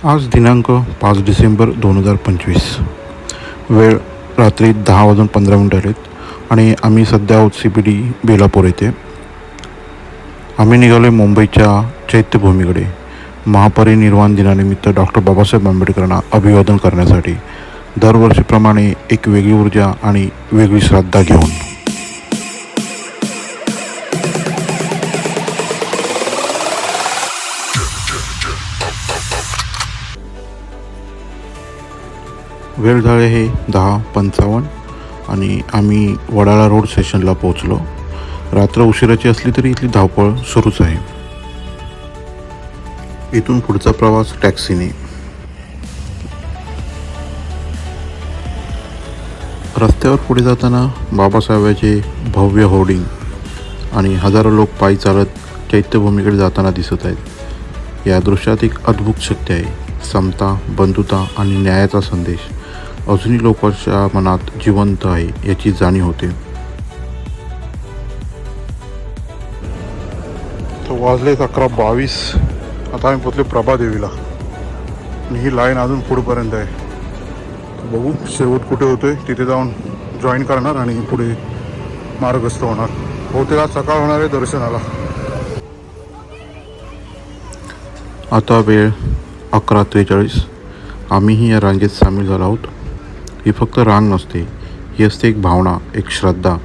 आज दिनांक 5 डिसेंबर 2025. वेळ रात्री 10:15 आहेत आणि आम्ही सध्या आहोत CPD बेलापूर येथे. आम्ही निघालो आहे मुंबईच्या चैत्यभूमीकडे महापरिनिर्वाण दिनानिमित्त डॉक्टर बाबासाहेब आंबेडकरांना अभिवादन करण्यासाठी. दरवर्षीप्रमाणे एक वेगळी ऊर्जा आणि वेगळी श्रद्धा घेऊन. वेळ झाले आहे 10:55 आणि आम्ही वडाळा रोड स्टेशनला पोहोचलो. रात्र उशिराची असली तरी इथली धावपळ सुरूच आहे. इथून पुढचा प्रवास टॅक्सीने. रस्त्यावर पुढे जाताना बाबासाहेबांचे भव्य होर्डिंग आणि हजारो लोक पायी चालत चैत्यभूमीकडे जाताना दिसत आहेत. या दृश्यात एक अद्भुत शक्ती आहे. समता, बंधुता आणि न्यायाचा संदेश अजूनही लोकांच्या मनात जिवंत आहे याची जाणीव होते. वाजले 11:22. आता आम्ही पोचले प्रभादेवीला आणि ही लाईन अजून पुढेपर्यंत आहे. बघू शेवट कुठे होतोय, तिथे जाऊन जॉईन करणार आणि पुढे मार्गस्थ होणार. बहुतेक आज सकाळ होणार आहे दर्शनाला. आता वेळ 11:43. आम्हीही या रांगेत सामील झालो आहोत. ही फक्त रांग नसते, ही असते एक भावना, एक श्रद्धा,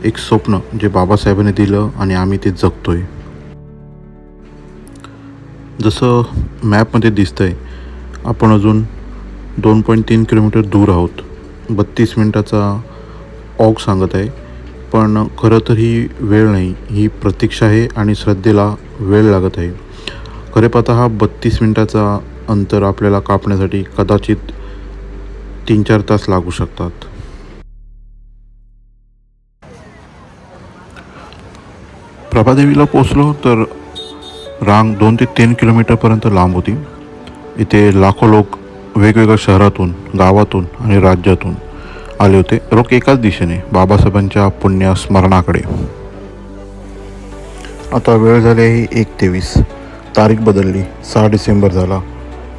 एक स्वप्न जे बाबासाहेबांनी दिलं आणि आम्ही ते जगतोय. जसं मॅपमध्ये दिसतंय आपण अजून 2.3 किलोमीटर दूर आहोत. 32 मिनिटाचा ऑग सांगत आहे, पण खरं तर ही वेळ नाही, ही प्रतीक्षा आहे आणि श्रद्धेला वेळ लागत आहे. खरे पाहता हा 32 मिनिटाचा अंतर आपल्याला कापण्यासाठी कदाचित 3-4 तास लागू शकतात. प्रभादेवीला पोचलो तर रांग 2 ते 3 किलोमीटरपर्यंत लांब होती. इथे लाखो लोक वेगवेगळ्या शहरातून, गावातून आणि राज्यातून आले होते. लोक एकाच दिशेने बाबासाहेबांच्या पुण्य स्मरणाकडे. आता वेळ झाली आहे 1:23. तारीख बदलली, 6 डिसेंबर झाला,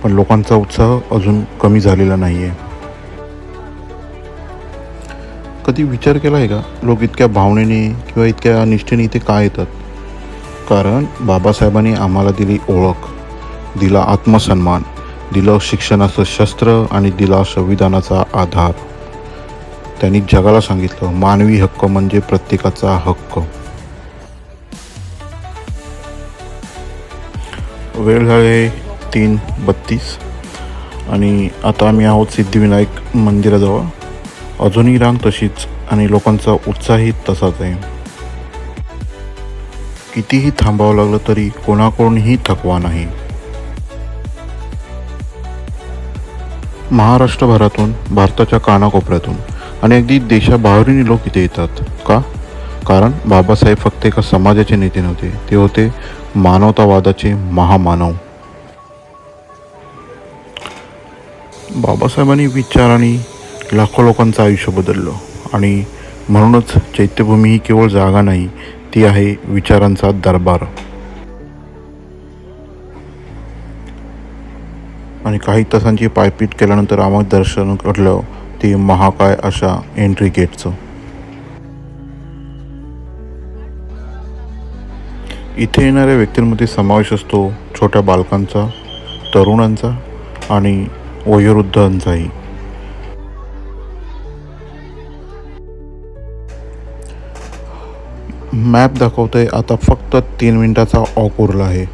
पण लोकांचा उत्साह अजून कमी झालेला नाही आहे. कधी विचार केला आहे का लोक इतक्या भावनेने किंवा इतक्या निष्ठेने इथे का येतात? कारण बाबासाहेबांनी आम्हाला दिली ओळख, दिला आत्मसन्मान, दिलं शिक्षणाचं शस्त्र आणि दिला संविधानाचा आधार. त्यांनी जगाला सांगितलं मानवी हक्क म्हणजे प्रत्येकाचा हक्क. वेळ झाले 3:32 आणि आता आम्ही आहोत सिद्धिविनायक मंदिराजवळ. अजूनही रांग तशीच आणि लोकांचा उत्साहही तसाच आहे. कितीही थांबावं लागलं तरी कोणाकडूनही थकवा नाही. महाराष्ट्रभरातून, भारताच्या कानाकोपऱ्यातून आणि अगदी देशाबाहेरूनही लोक इथे येतात. का? कारण बाबासाहेब फक्त एका समाजाचे नेते नव्हते, ते होते मानवतावादाचे महामानव. बाबासाहेबांनी विचारांनी लाखो लोकांचं आयुष्य बदललं आणि म्हणूनच चैत्यभूमी ही केवळ जागा नाही, ती आहे विचारांचा दरबार. आणि काही तासांची पायपीट केल्यानंतर आम्हाला दर्शन घडलं ते महाकाय अशा एंट्री गेटचं. इथे येणाऱ्या व्यक्तींमध्ये समावेश असतो छोट्या बालकांचा, तरुणांचा आणि वयोवृद्धांचाही. मॅप दाखवतोय आता फक्त 3 मिनिटाचा ऑक उरला आहे,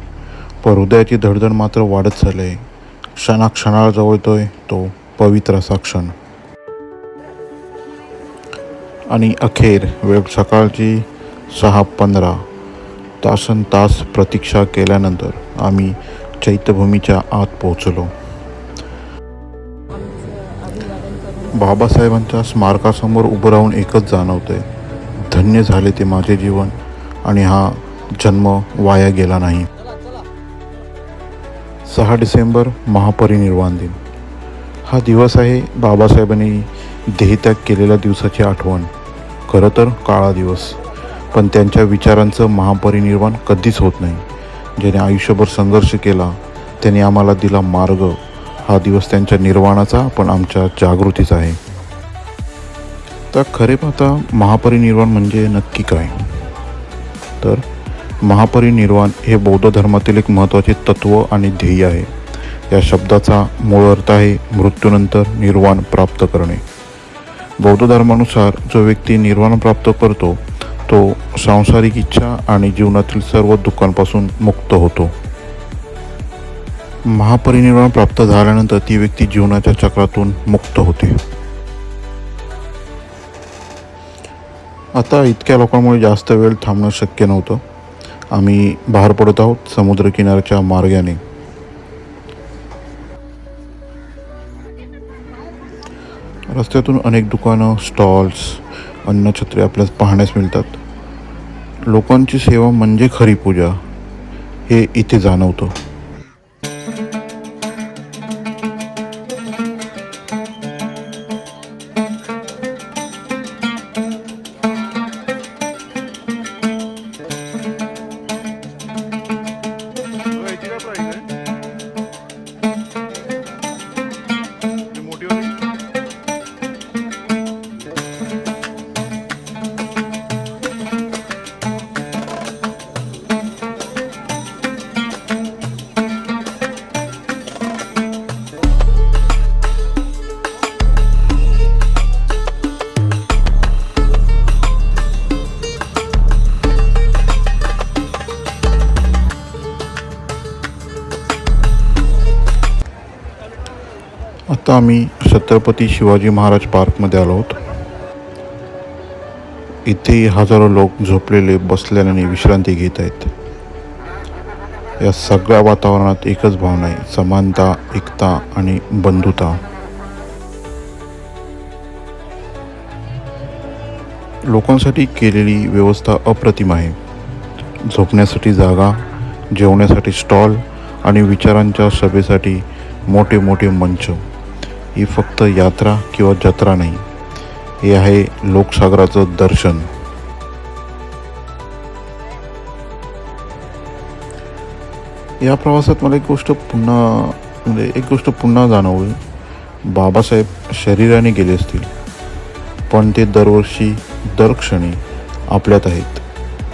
पण हृदयाची धडधड मात्र वाढत चालली आहे. क्षणाक्षणाला जवळ येतोय तो पवित्र असा क्षण. आणि अखेर वेळ सकाळची 6:15. तासनतास प्रतीक्षा केल्यानंतर आम्ही चैत्यभूमीच्या आत पोहोचलो. बाबासाहेबांच्या स्मारकासमोर उभं राहून एकच जाणवतंय, धन्य झाले ते माझे जीवन आणि हा जन्म वाया गेला नाही. 6 डिसेंबर महापरिनिर्वाण दिन. हा दिवस आहे बाबासाहेबांनी देहत्याग केलेल्या दिवसाची आठवण. खरं तर काळा दिवस, पण त्यांच्या विचारांचं महापरिनिर्वाण कधीच होत नाही. ज्याने आयुष्यभर संघर्ष केला त्यांनी आम्हाला दिला मार्ग. हा दिवस त्यांच्या निर्वाणाचा पण आमच्या जागृतीचा आहे. तर खरे पाहता महापरिनिर्वाण म्हणजे नक्की काय? तर महापरिनिर्वाण हे बौद्ध धर्मातील एक महत्त्वाचे तत्त्व आणि ध्येय आहे. या शब्दाचा मूळ अर्थ आहे मृत्यूनंतर निर्वाण प्राप्त करणे. बौद्ध धर्मानुसार जो व्यक्ती निर्वाण प्राप्त करतो तो सांसारिक इच्छा आणि जीवनातील सर्व दुःखांपासून मुक्त होतो. महापरिनिर्वाण प्राप्त झाल्यानंतर ती व्यक्ती जीवनाच्या चक्रातून मुक्त होते. आता इतक्या लोकांमुळे जास्त वेळ थांबणं शक्य नव्हतं. आम्ही बाहेर पडत आहोत समुद्रकिनाऱ्याच्या मार्गाने. रस्त्यातून अनेक दुकानं, स्टॉल्स, अन्नछत्रे आपल्यास पाहण्यास मिळतात. लोकांची सेवा म्हणजे खरी पूजा हे इथे जाणवतं. आता आम्ही छत्रपती शिवाजी महाराज पार्कमध्ये आलो आहोत. इथे हजारो लोक झोपलेले, बसलेले आणि विश्रांती घेत आहेत. या सगळ्या वातावरणात एकच भावना आहे, समानता, एकता आणि बंधुता. लोकांसाठी केलेली व्यवस्था अप्रतिम आहे. झोपण्यासाठी जागा, जेवण्यासाठी स्टॉल आणि विचारांच्या सभेसाठी मोठे मोठे मंच. ही फक्त यात्रा किंवा जत्रा नाही, हे आहे लोकसागराचं दर्शन. या प्रवासात मला एक गोष्ट पुन्हा जाणवली. बाबासाहेब शरीराने गेले असतील पण ते दरवर्षी दरक्षणी आपल्यात आहेत,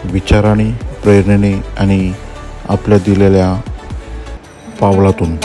विचाराने, प्रेरणेने आणि आपल्या दिलेल्या पावलातून.